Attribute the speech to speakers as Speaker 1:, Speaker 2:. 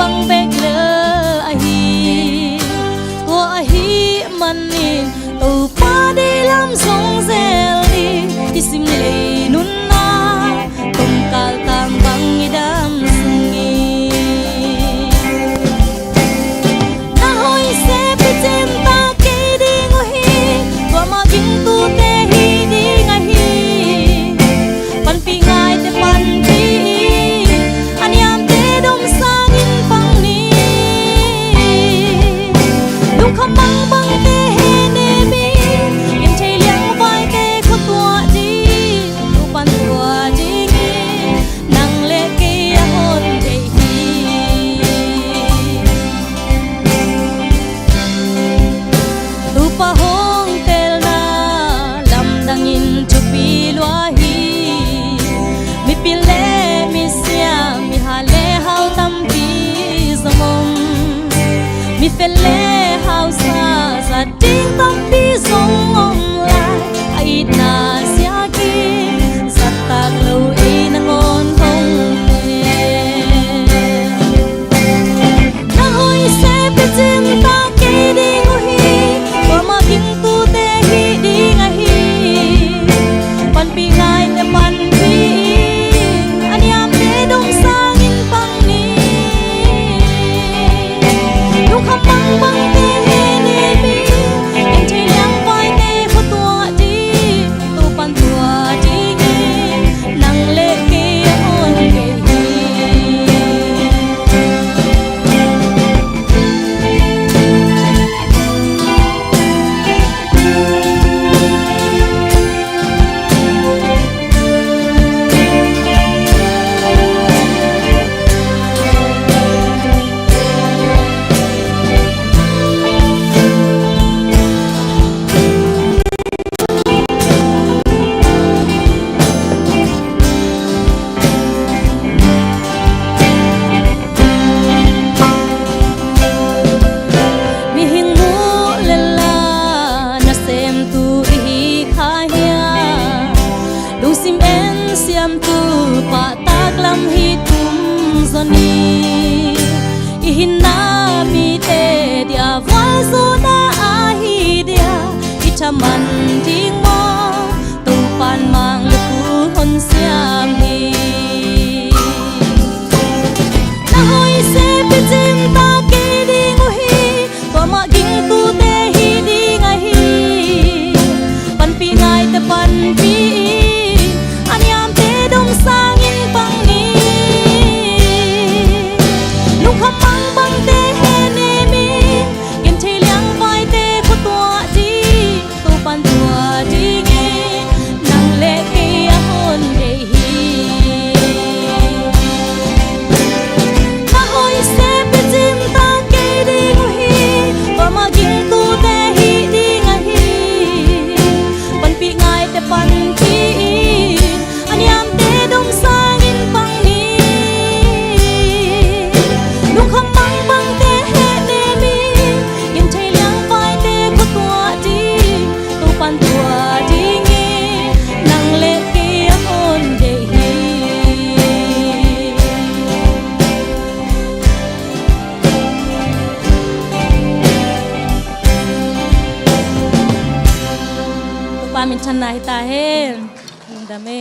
Speaker 1: băng bek lơ ahi tua ahi manin tu pa đi lam song zeli isim lei nun na tum kal tang bang idam sungi na hoi se pitim ta ke ding hi tua ma ging tu te hi ding hi pan pi ngai te pan pi anyam te dom sang in pang ni dung kham bang bang te he ne mi in thei liang vai te kho tua di tu pan tua di nang le ke a hon te hi tu pa hong tel na lam dang in chu pi lua hi mi pil le mi sia mi ha le hau tam pi zamom mi fel le hau sa za ting tam pi zong om lai ai na sia ki za tak lo e na ngon hong na hoi se pe tim ta ke ding hi wa ma ging tu te hi ding hi pan pi ngai te pan pi anyam te dong sang in pang ni dung kham bang bang te he ne mi in thei liang vai te kho tua di tu pan tua di nang le ke on ke hi mi hing mu le la na sem tu hi kha hia dung sim en siam tu pa tak lam hi tum zoni i hin na mi te dia wal zo na a hi dia i chaman ding mo tu pan mang le ku hon siam hi na hoi se pe tim ta ke ding hi tua ma ging tu te hi ding hi pan pi ngai te pan pi anyam te dong sang in pang ni lung kham bang bang te he ne mi in thei liang vai te kho tua di tu pan tua di nang le ke a hon de hi na hoi se pe tim ta ke ding hi tua ma ging tu te hi ding hi pan pi ngai te pan pi anyam te dong sang in pang ni lung kham bang bang te he ne mi in thei liang vai te kho tua di tu pan tua di nang le ke a hon de hi tu pa min chan na hi ta hen lung da me